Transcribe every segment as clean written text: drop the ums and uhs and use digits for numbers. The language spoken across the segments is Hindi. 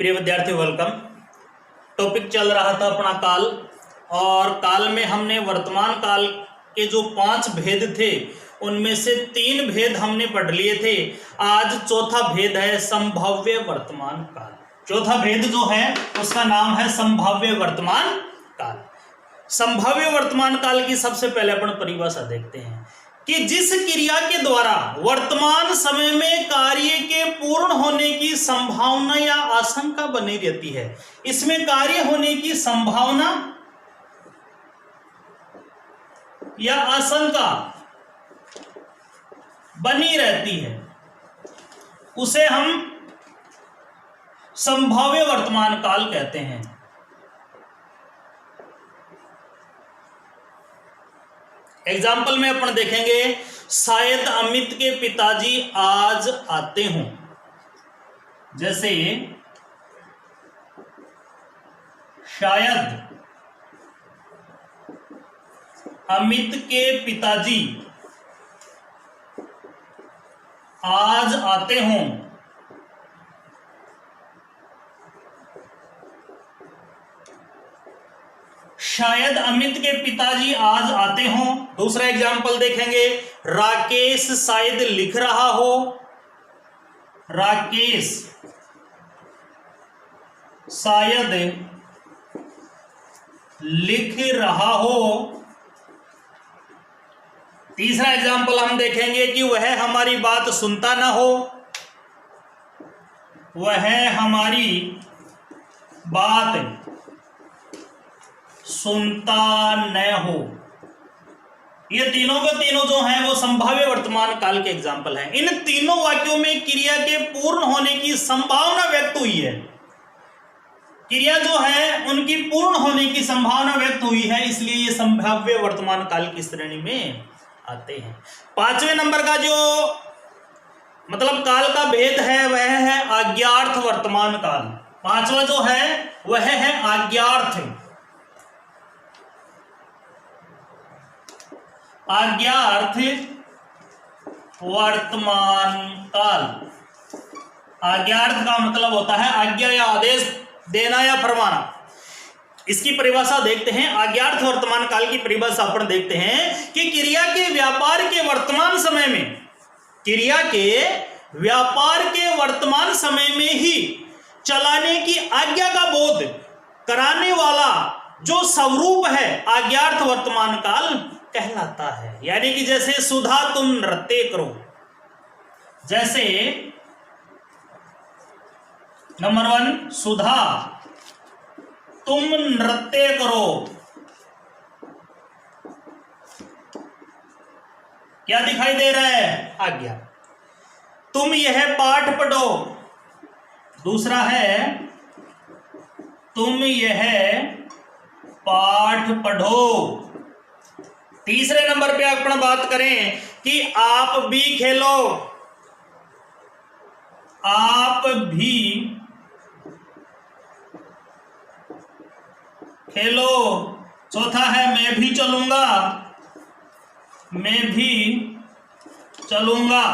प्रिय विद्यार्थी वेलकम। टॉपिक चल रहा था अपना काल, और काल में हमने वर्तमान काल के जो 5 भेद थे उनमें से 3 भेद हमने पढ़ लिए थे। आज चौथा भेद है संभाव्य वर्तमान काल। चौथा भेद जो है उसका नाम है संभाव्य वर्तमान काल। संभाव्य वर्तमान काल की सबसे पहले अपन परिभाषा देखते हैं कि जिस क्रिया के द्वारा वर्तमान समय में कार्य के पूर्ण होने की संभावना या आशंका बनी रहती है, इसमें कार्य होने की संभावना या आशंका बनी रहती है, उसे हम संभाव्य वर्तमान काल कहते हैं। एग्जाम्पल में अपन देखेंगे, शायद अमित के पिताजी आज आते हों। जैसे शायद अमित के पिताजी आज आते हों। शायद अमित के पिताजी आज आते हों। दूसरा एग्जाम्पल देखेंगे, राकेश शायद लिख रहा हो। राकेश शायद लिख रहा हो। तीसरा एग्जाम्पल हम देखेंगे कि वह हमारी बात सुनता ना हो। वह हमारी बात सुनता न हो। ये तीनों के तीनों जो हैं वो संभाव्य वर्तमान काल के एग्जाम्पल हैं। इन तीनों वाक्यों में क्रिया के पूर्ण होने की संभावना व्यक्त हुई है। क्रिया जो है उनकी पूर्ण होने की संभावना व्यक्त हुई है, इसलिए ये संभाव्य वर्तमान काल की श्रेणी में आते हैं। 5वें नंबर का जो मतलब काल का भेद है वह है अज्ञार्थ वर्तमान काल। 5वां जो है वह है अज्ञार्थ वर्तमान काल। अज्ञार्थ का मतलब होता है आज्ञा या आदेश देना या फरमाना। इसकी परिभाषा देखते हैं। अज्ञार्थ वर्तमान काल की परिभाषा अपन देखते हैं कि क्रिया के व्यापार के वर्तमान समय में, क्रिया के व्यापार के वर्तमान समय में ही चलाने की आज्ञा का बोध कराने वाला जो स्वरूप है अज्ञार्थ वर्तमान काल कहलाता है। यानी कि जैसे सुधा तुम नृत्य करो, जैसे नंबर 1 सुधा तुम नृत्य करो। क्या दिखाई दे रहा है? आज्ञा। तुम यह पाठ पढ़ो। दूसरा है तुम यह पाठ पढ़ो। तीसरे नंबर पे अपन बात करें कि आप भी खेलो। आप भी खेलो। चौथा है मैं भी चलूंगा। मैं भी चलूंगा।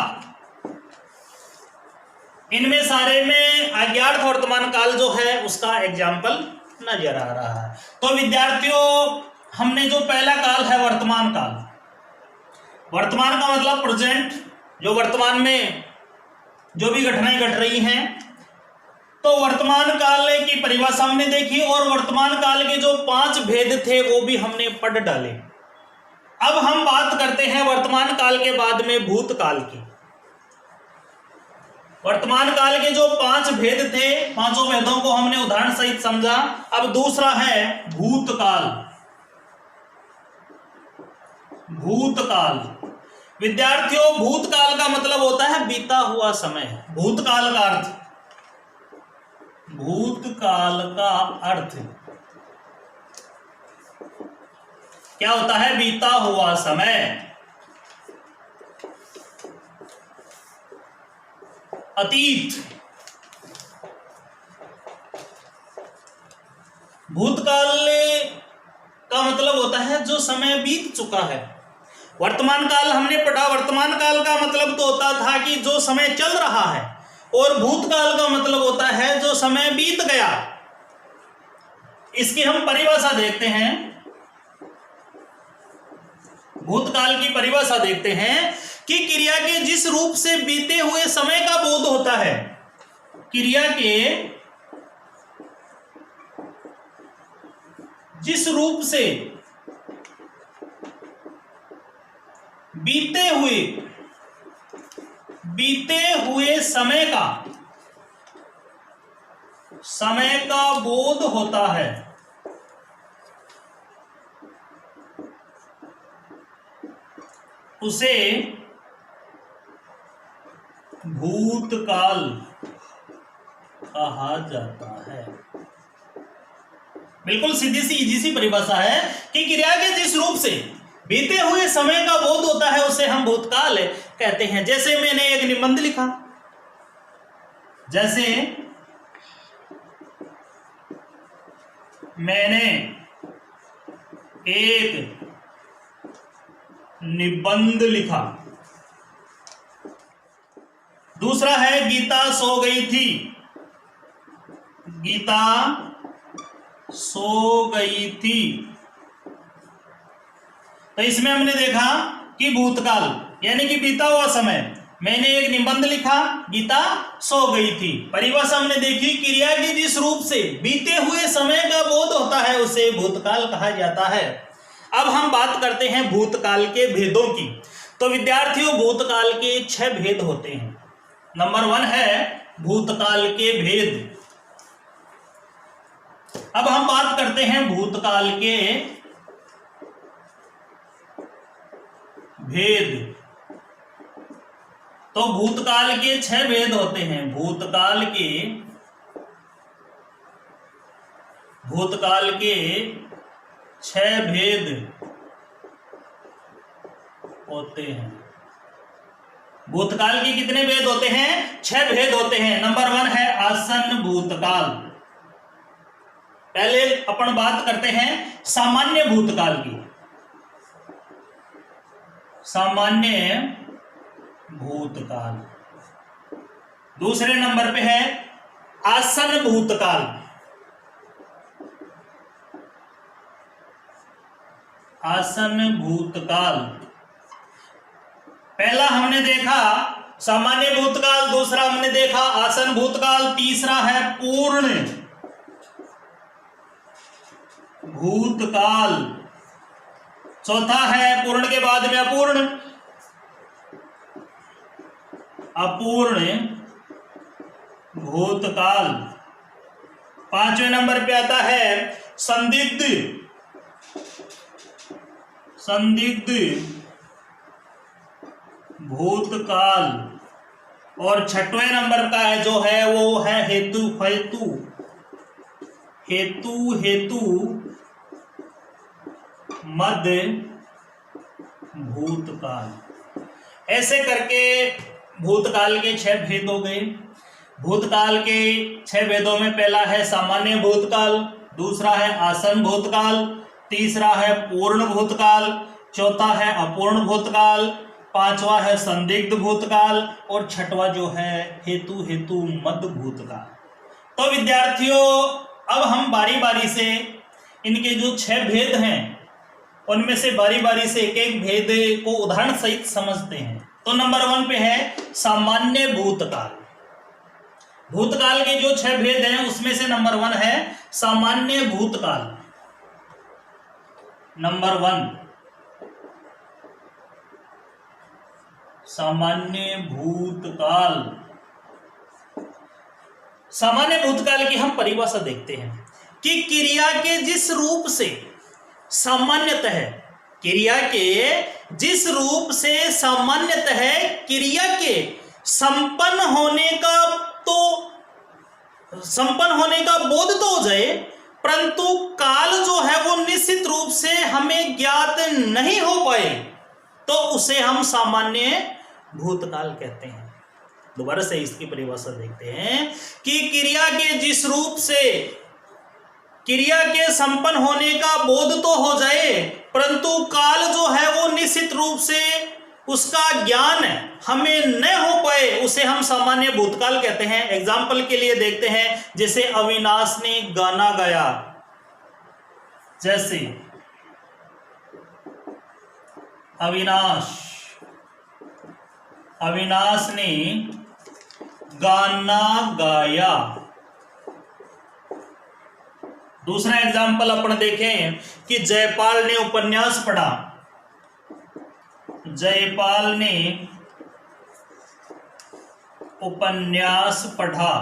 इनमें सारे में अज्ञार्थ वर्तमान काल जो है उसका एग्जाम्पल नजर आ रहा है। तो विद्यार्थियों, हमने जो पहला काल है वर्तमान काल, वर्तमान का मतलब प्रेजेंट, जो वर्तमान में जो भी घटनाएं घट रही हैं, तो वर्तमान काल की परिभाषा हमने देखी और वर्तमान काल के जो 5 भेद थे वो भी हमने पढ़ डाले। अब हम बात करते हैं वर्तमान काल के बाद में भूतकाल की। वर्तमान काल के जो 5 भेद थे, 5 भेदों को हमने उदाहरण सहित समझा। अब दूसरा है भूतकाल। भूतकाल विद्यार्थियों, भूतकाल का मतलब होता है बीता हुआ समय। भूतकाल का अर्थ, भूतकाल का अर्थ क्या होता है? बीता हुआ समय। अतीत। भूतकाल का मतलब होता है जो समय बीत चुका है। वर्तमान काल हमने पढ़ा, वर्तमान काल का मतलब तो होता था कि जो समय चल रहा है, और भूतकाल का मतलब होता है जो समय बीत गया। इसकी हम परिभाषा देखते हैं। भूतकाल की परिभाषा देखते हैं कि क्रिया के जिस रूप से बीते हुए समय का बोध होता है, क्रिया के जिस रूप से बीते हुए समय का बोध होता है, उसे भूतकाल कहा जाता है। बिल्कुल सीधी सी इजी सी परिभाषा है कि क्रिया के जिस रूप से बीते हुए समय का बोध होता है उसे हम भूतकाल कहते हैं। जैसे मैंने एक निबंध लिखा, जैसे मैंने एक निबंध लिखा। दूसरा है गीता सो गई थी, गीता सो गई थी। तो इसमें हमने देखा कि भूतकाल यानी कि बीता हुआ समय, मैंने एक निबंध लिखा, गीता सो गई थी। परिभाषा हमने देखी, क्रिया के जिस रूप से बीते हुए समय का बोध होता है उसे भूतकाल कहा जाता है। अब हम बात करते हैं भूतकाल के भेदों की। तो विद्यार्थियों, भूतकाल के 6 भेद होते हैं। नंबर 1 है भूतकाल के भेद। अब हम बात करते हैं भूतकाल के भेद। तो भूतकाल के 6 भेद होते हैं। भूतकाल के 6 भेद होते हैं। भूतकाल के कितने भेद होते हैं? 6 भेद होते हैं। नंबर 1 है आसन्न भूतकाल। पहले अपन बात करते हैं सामान्य भूतकाल की। सामान्य भूतकाल। दूसरे नंबर पे है आसन्न भूतकाल। आसन्न भूतकाल। पहला हमने देखा सामान्य भूतकाल, दूसरा हमने देखा आसन्न भूतकाल, तीसरा है पूर्ण भूतकाल, चौथा है पूर्ण के बाद में अपूर्ण भूतकाल, 5वें नंबर पे आता है संदिग्ध भूतकाल, और 6वें नंबर का है जो है वो है हेतु मध्य भूतकाल। ऐसे करके भूतकाल के 6 भेद हो गए। भूतकाल के 6 भेदों में पहला है सामान्य भूतकाल, दूसरा है आसन्न भूतकाल, तीसरा है पूर्ण भूतकाल, चौथा है अपूर्ण भूतकाल, 5वां है संदिग्ध भूतकाल और 6वां जो है हेतु मध्य भूतकाल। तो विद्यार्थियों, अब हम बारी बारी से इनके जो 6 भेद हैं उनमें से बारी बारी से एक एक भेद को उदाहरण सहित समझते हैं। तो नंबर 1 पे है सामान्य भूतकाल। भूतकाल के जो 6 भेद हैं उसमें से नंबर 1 है सामान्य भूतकाल। नंबर 1 सामान्य भूतकाल। सामान्य भूतकाल की हम परिभाषा देखते हैं कि क्रिया के जिस रूप से सामान्यतः क्रिया के जिस रूप से सामान्यतः क्रिया के संपन्न होने का बोध तो हो जाए, परंतु काल जो है वो निश्चित रूप से हमें ज्ञात नहीं हो पाए, तो उसे हम सामान्य भूतकाल कहते हैं। दोबारा से इसकी परिभाषा देखते हैं कि क्रिया के जिस रूप से क्रिया के संपन्न होने का बोध तो हो जाए, परंतु काल जो है वो निश्चित रूप से उसका ज्ञान हमें न हो पाए उसे हम सामान्य भूतकाल कहते हैं। एग्जाम्पल के लिए देखते हैं, जैसे अविनाश ने गाना गाया, जैसे अविनाश ने गाना गाया। दूसरा एग्जाम्पल अपन देखें कि जयपाल ने उपन्यास पढ़ा, जयपाल ने उपन्यास पढ़ा।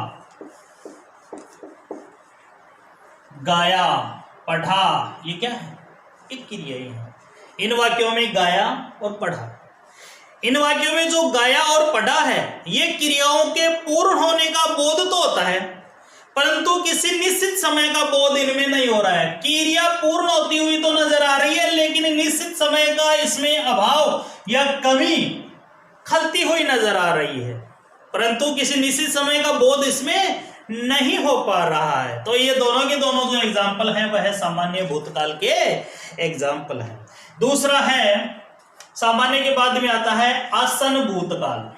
गाया, पढ़ा, ये क्या है? एक क्रिया है। इन वाक्यों में गाया और पढ़ा, इन वाक्यों में जो गाया और पढ़ा है, ये क्रियाओं के पूर्ण होने का बोध तो होता है, परंतु किसी निश्चित समय का बोध इनमें नहीं हो रहा है। क्रिया पूर्ण होती हुई तो नजर आ रही है, लेकिन निश्चित समय का इसमें अभाव या कमी खलती हुई नजर आ रही है, परंतु किसी निश्चित समय का बोध इसमें नहीं हो पा रहा है। तो ये दोनों के दोनों जो एग्जाम्पल हैं वह सामान्य भूतकाल के एग्जाम्पल हैं। दूसरा है, सामान्य के बाद में आता है आसन भूतकाल।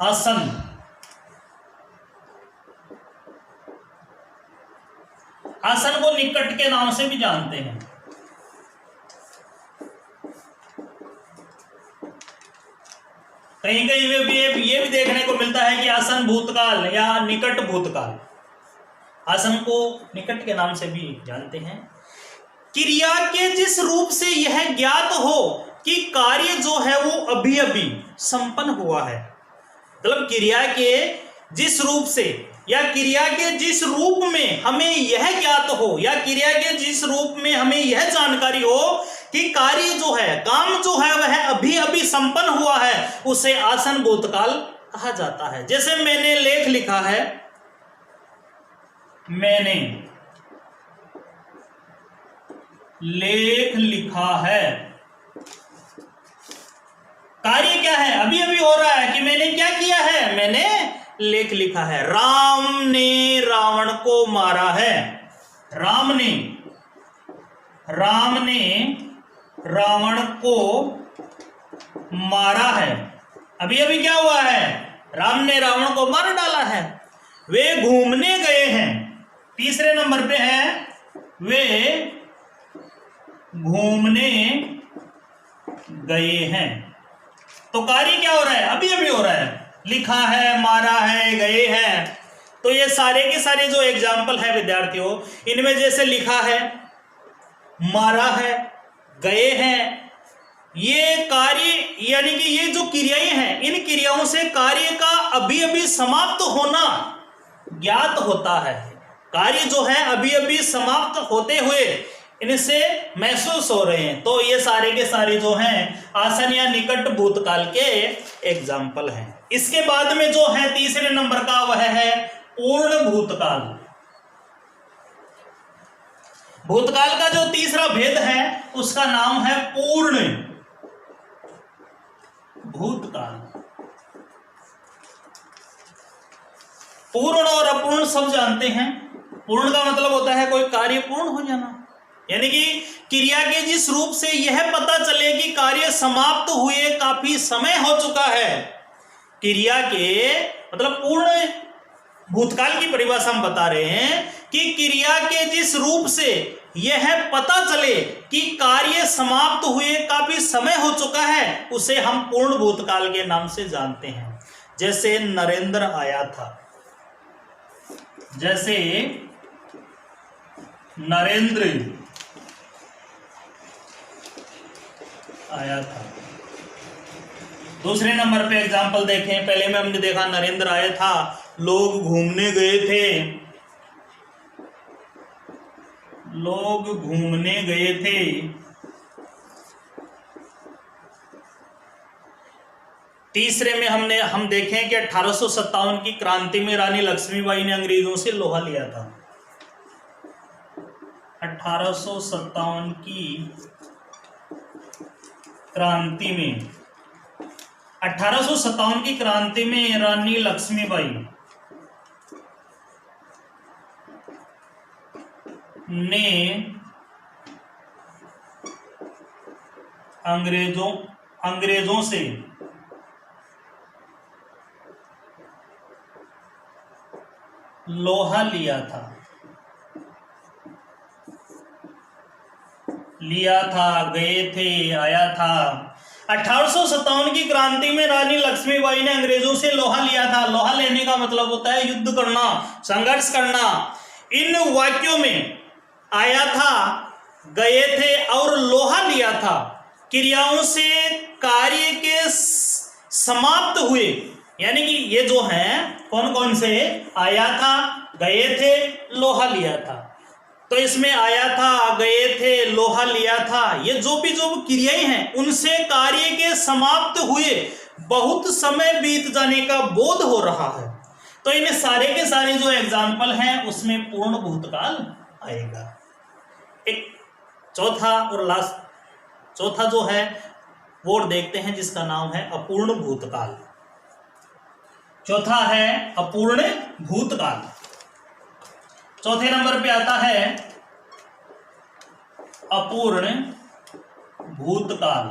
आसन, आसन को निकट के नाम से भी जानते हैं। कहीं कहीं ये भी देखने को मिलता है कि आसन भूतकाल या निकट भूतकाल, आसन को निकट के नाम से भी जानते हैं। क्रिया के जिस रूप से यह ज्ञात हो कि कार्य जो है वो अभी अभी संपन्न हुआ है, मतलब क्रिया के जिस रूप से या क्रिया के जिस रूप में हमें यह ज्ञात हो या क्रिया के जिस रूप में हमें यह जानकारी हो कि कार्य जो है, काम जो है वह अभी अभी संपन्न हुआ है, उसे आसन भूतकाल कहा जाता है। जैसे मैंने लेख लिखा है, मैंने लेख लिखा है, कार्य क्या है? अभी अभी हो रहा है कि मैंने क्या किया है, मैंने लेख लिखा है। राम ने रावण को मारा है, राम ने रावण को मारा है, अभी अभी क्या हुआ है, राम ने रावण को मार डाला है। वे घूमने गए हैं, तीसरे नंबर पे है, वे घूमने गए हैं। तो कार्य क्या हो रहा है? अभी अभी हो रहा है, लिखा है, मारा है, गए हैं। तो ये सारे के सारे जो एग्जाम्पल है विद्यार्थियों, इनमें जैसे लिखा है, मारा है, गए हैं, ये कार्य यानी कि ये जो क्रियाएं हैं, इन क्रियाओं से कार्य का अभी अभी समाप्त होना ज्ञात होता है। कार्य जो है अभी अभी समाप्त होते हुए इनसे महसूस हो रहे हैं। तो ये सारे के सारे जो हैं आसन या निकट भूतकाल के एग्जाम्पल हैं। इसके बाद में जो है तीसरे नंबर का वह है पूर्ण भूतकाल। भूतकाल का जो तीसरा भेद है उसका नाम है पूर्ण भूतकाल। पूर्ण और अपूर्ण सब जानते हैं। पूर्ण का मतलब होता है कोई कार्य पूर्ण हो जाना, यानी कि क्रिया के जिस रूप से यह पता चले कि कार्य समाप्त हुए काफी समय हो चुका है। क्रिया के मतलब पूर्ण भूतकाल की परिभाषा हम बता रहे हैं कि क्रिया के जिस रूप से यह पता चले कि कार्य समाप्त हुए काफी समय हो चुका है, उसे हम पूर्ण भूतकाल के नाम से जानते हैं। जैसे नरेंद्र आया था, जैसे नरेंद्र आया था। दूसरे नंबर पे एग्जाम्पल देखें, पहले में हमने देखा नरेंद्र आया था, लोग घूमने गए थे, लोग घूमने गए थे। तीसरे में हम देखें कि 1857 की क्रांति में रानी लक्ष्मीबाई ने अंग्रेजों से लोहा लिया था। 1857 की क्रांति में 1857 की क्रांति में रानी लक्ष्मीबाई ने अंग्रेजों से लोहा लिया था, गए थे, आया था। 1857 की क्रांति में रानी लक्ष्मीबाई ने अंग्रेजों से लोहा लिया था। लोहा लेने का मतलब होता है युद्ध करना, संघर्ष करना। इन वाक्यों में आया था, गए थे और लोहा लिया था क्रियाओं से कार्य के समाप्त हुए, यानी कि ये जो है कौन कौन से, आया था, गए थे, लोहा लिया था। तो इसमें आया था, गए थे, लोहा लिया था, ये जो क्रियाएं हैं उनसे कार्य के समाप्त हुए बहुत समय बीत जाने का बोध हो रहा है। तो इन सारे के सारे जो एग्जाम्पल हैं उसमें पूर्ण भूतकाल आएगा। एक चौथा जो है वो देखते हैं जिसका नाम है अपूर्ण भूतकाल। चौथा है अपूर्ण भूतकाल। चौथे नंबर पे आता है अपूर्ण भूतकाल।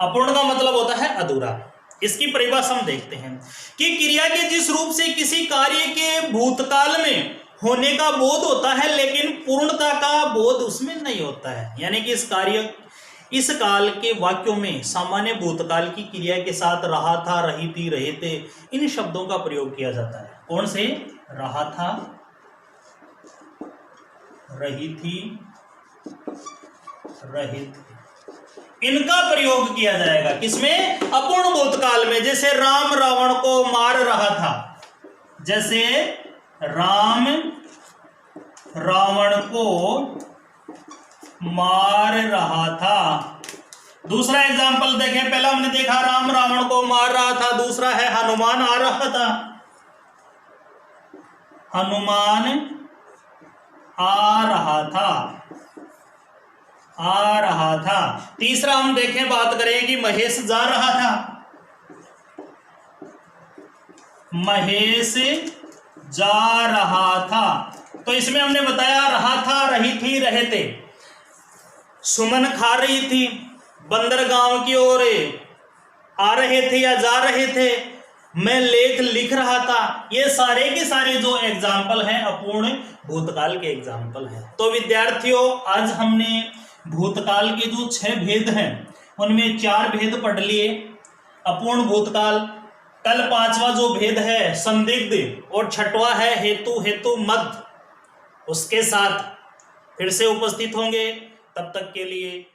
अपूर्ण का मतलब होता है अधूरा। इसकी परिभाषा हम देखते हैं कि क्रिया के जिस रूप से किसी कार्य के भूतकाल में होने का बोध होता है लेकिन पूर्णता का बोध उसमें नहीं होता है। यानी कि इस काल के वाक्यों में सामान्य भूतकाल की क्रिया के साथ रहा था, रही थी, रहे थे, इन शब्दों का प्रयोग किया जाता है। कौन से? रहा था, रही थी, रहे थे, इनका प्रयोग किया जाएगा। किसमें? अपूर्ण भूतकाल में। जैसे राम रावण को मार रहा था, जैसे राम रावण को मार रहा था। दूसरा एग्जाम्पल देखें, पहला हमने देखा राम रावण को मार रहा था, दूसरा है हनुमान आ रहा था, हनुमान आ रहा था। तीसरा हम देखें, बात करें कि महेश जा रहा था, महेश जा रहा था। तो इसमें हमने बताया रहा था, रही थी, रहे थे। सुमन खा रही थी, बंदर गांव की ओर आ रहे थे या जा रहे थे, मैं लेख लिख रहा था। ये सारे के सारे जो एग्जाम्पल हैं अपूर्ण भूतकाल के एग्जाम्पल हैं। तो विद्यार्थियों, आज हमने भूतकाल के जो 6 भेद हैं उनमें 4 भेद पढ़ लिए। अपूर्ण भूतकाल, कल 5वां जो भेद है संदिग्ध, और 6वां है हेतु मद, उसके साथ फिर से उपस्थित होंगे। तब तक के लिए